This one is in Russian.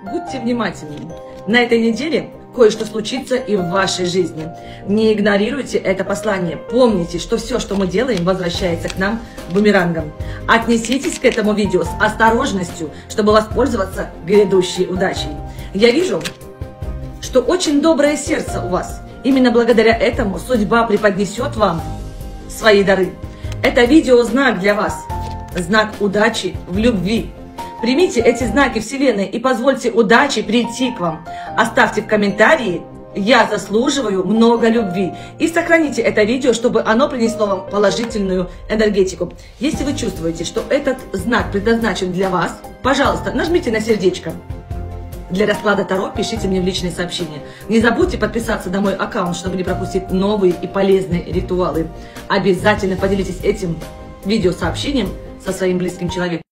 Будьте внимательны. На этой неделе кое-что случится и в вашей жизни. Не игнорируйте это послание. Помните, что все, что мы делаем, возвращается к нам бумерангом. Отнеситесь к этому видео с осторожностью, чтобы воспользоваться грядущей удачей. Я вижу, что очень доброе сердце у вас. Именно благодаря этому судьба преподнесет вам свои дары. Это видео знак для вас. Знак удачи в любви. Примите эти знаки Вселенной и позвольте удаче прийти к вам. Оставьте в комментарии «Я заслуживаю много любви» и сохраните это видео, чтобы оно принесло вам положительную энергетику. Если вы чувствуете, что этот знак предназначен для вас, пожалуйста, нажмите на сердечко. Для расклада Таро пишите мне в личные сообщения. Не забудьте подписаться на мой аккаунт, чтобы не пропустить новые и полезные ритуалы. Обязательно поделитесь этим видеосообщением со своим близким человеком.